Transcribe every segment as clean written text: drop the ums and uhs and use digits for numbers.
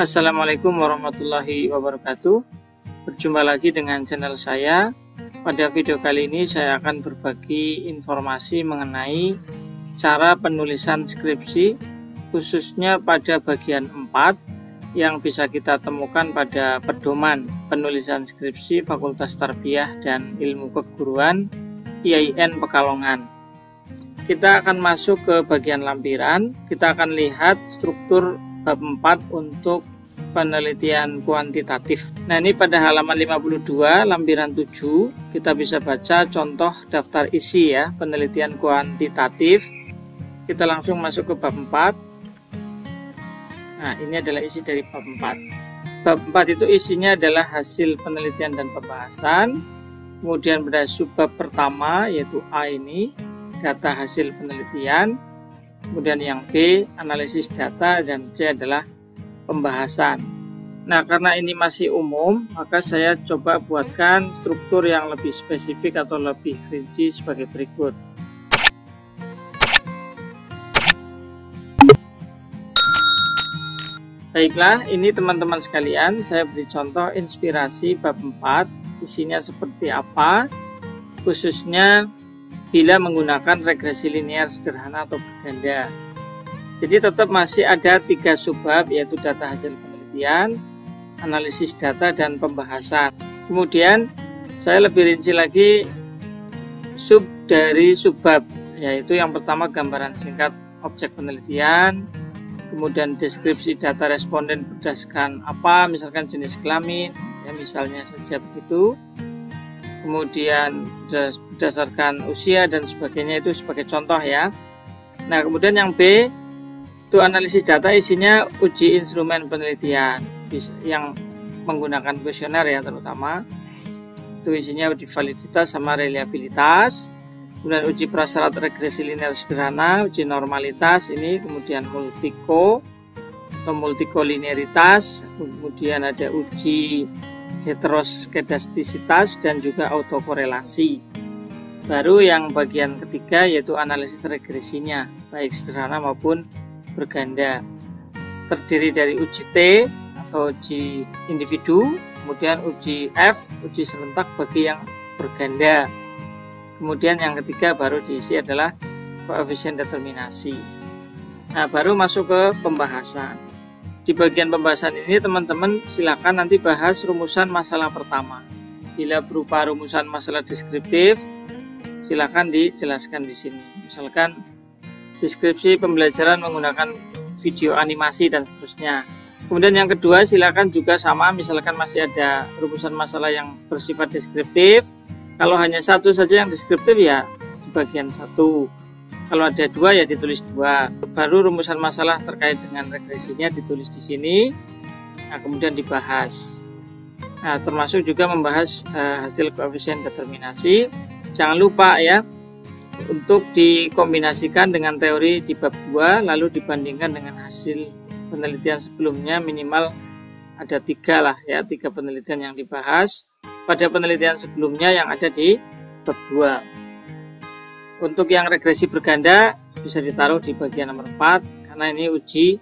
Assalamualaikum warahmatullahi wabarakatuh. Berjumpa lagi dengan channel saya. Pada video kali ini saya akan berbagi informasi mengenai cara penulisan skripsi, khususnya pada bagian 4 yang bisa kita temukan pada pedoman penulisan skripsi Fakultas Tarbiyah dan Ilmu Keguruan IAIN Pekalongan. Kita akan masuk ke bagian lampiran. Kita akan lihat struktur bab 4 untuk penelitian kuantitatif. Nah, ini pada halaman 52 lampiran 7 kita bisa baca contoh daftar isi ya, penelitian kuantitatif. Kita langsung masuk ke bab 4. Nah, ini adalah isi dari bab 4. Bab 4 itu isinya adalah hasil penelitian dan pembahasan. Kemudian pada subbab pertama yaitu A ini data hasil penelitian. Kemudian yang B, analisis data, dan C adalah pembahasan. Nah, karena ini masih umum, maka saya coba buatkan struktur yang lebih spesifik atau lebih rinci sebagai berikut. Baiklah, ini teman-teman sekalian, saya beri contoh inspirasi bab 4, isinya seperti apa, khususnya bila menggunakan regresi linear sederhana atau berganda. Jadi tetap masih ada 3 subbab, yaitu data hasil penelitian, analisis data, dan pembahasan. Kemudian saya lebih rinci lagi sub dari subbab, yaitu yang pertama gambaran singkat objek penelitian, kemudian deskripsi data responden berdasarkan apa, misalkan jenis kelamin, ya misalnya saja begitu. Kemudian berdasarkan usia dan sebagainya, itu sebagai contoh ya. Nah, kemudian yang B itu analisis data, isinya uji instrumen penelitian yang menggunakan kuesioner ya, terutama itu isinya uji validitas sama reliabilitas. Kemudian uji prasyarat regresi linear sederhana, uji normalitas ini, kemudian multiko atau multikolinearitas, kemudian ada uji heteroskedastisitas dan juga autokorelasi. Baru yang bagian ketiga yaitu analisis regresinya, baik sederhana maupun berganda. Terdiri dari uji T atau uji individu, kemudian uji F, uji serentak bagi yang berganda. Kemudian yang ketiga baru diisi adalah koefisien determinasi. Nah, baru masuk ke pembahasan. Di bagian pembahasan ini teman-teman silakan nanti bahas rumusan masalah pertama. Bila berupa rumusan masalah deskriptif, silakan dijelaskan di sini. Misalkan deskripsi pembelajaran menggunakan video animasi dan seterusnya. Kemudian yang kedua silakan juga sama, misalkan masih ada rumusan masalah yang bersifat deskriptif. Kalau hanya satu saja yang deskriptif ya di bagian 1. Kalau ada 2 ya ditulis 2. Baru rumusan masalah terkait dengan regresinya ditulis di sini. Nah, kemudian dibahas. Nah, termasuk juga membahas hasil koefisien determinasi. Jangan lupa ya untuk dikombinasikan dengan teori di bab 2 lalu dibandingkan dengan hasil penelitian sebelumnya, minimal ada 3 lah ya, 3 penelitian yang dibahas pada penelitian sebelumnya yang ada di bab 2. Untuk yang regresi berganda bisa ditaruh di bagian nomor 4 karena ini uji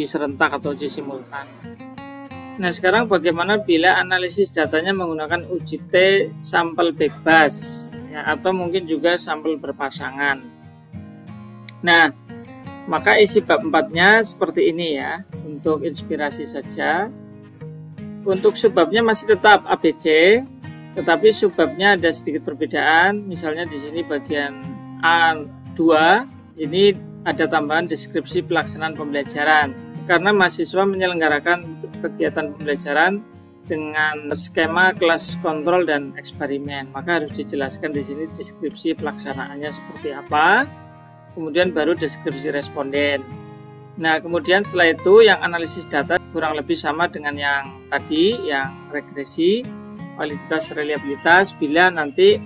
serentak atau uji simultan. Nah, sekarang bagaimana bila analisis datanya menggunakan uji T sampel bebas ya, atau mungkin juga sampel berpasangan. Nah, maka isi bab 4-nya seperti ini ya, untuk inspirasi saja. Untuk subbabnya masih tetap ABC, tetapi subbabnya ada sedikit perbedaan. Misalnya di sini bagian A2 ini ada tambahan deskripsi pelaksanaan pembelajaran. Karena mahasiswa menyelenggarakan kegiatan pembelajaran dengan skema kelas kontrol dan eksperimen, maka harus dijelaskan di sini deskripsi pelaksanaannya seperti apa. Kemudian baru deskripsi responden. Nah, kemudian setelah itu yang analisis data kurang lebih sama dengan yang tadi, yang regresi, validitas, reliabilitas, bila nanti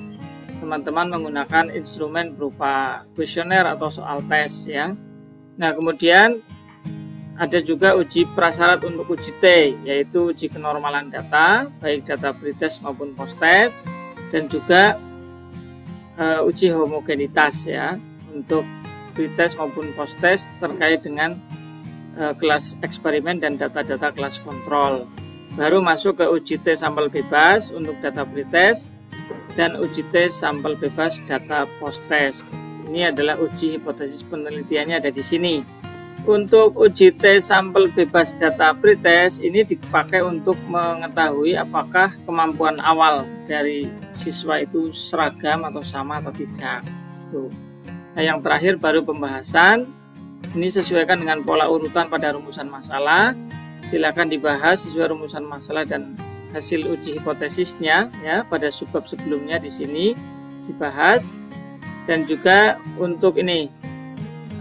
teman-teman menggunakan instrumen berupa kuesioner atau soal tes ya. Nah, kemudian ada juga uji prasyarat untuk uji T, yaitu uji kenormalan data, baik data pretest maupun post-test, dan juga uji homogenitas ya, untuk pretest maupun post-test terkait dengan kelas eksperimen dan data-data kelas kontrol. Baru masuk ke uji tes sampel bebas untuk data pretest dan uji tes sampel bebas data post test. Ini adalah uji hipotesis penelitiannya ada di sini. Untuk uji tes sampel bebas data pretest ini dipakai untuk mengetahui apakah kemampuan awal dari siswa itu seragam atau sama atau tidak. Tuh. Nah, yang terakhir baru pembahasan. Ini sesuaikan dengan pola urutan pada rumusan masalah. Silakan dibahas sesuai rumusan masalah dan hasil uji hipotesisnya ya pada subbab sebelumnya di sini dibahas. Dan juga untuk ini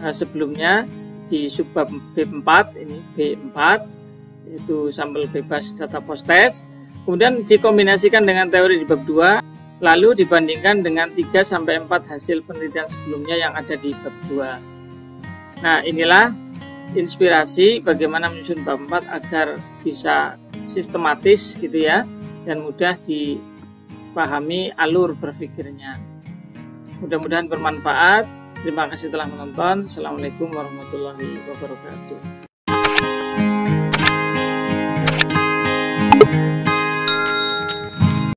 sebelumnya di subbab B4 ini B4 yaitu sampel bebas data post test. Kemudian dikombinasikan dengan teori di bab 2 lalu dibandingkan dengan 3-4 hasil penelitian sebelumnya yang ada di bab 2. Nah, inilah inspirasi bagaimana menyusun bab 4 agar bisa sistematis gitu ya dan mudah dipahami alur berpikirnya. Mudah-mudahan bermanfaat. Terima kasih telah menonton. Assalamualaikum warahmatullahi wabarakatuh.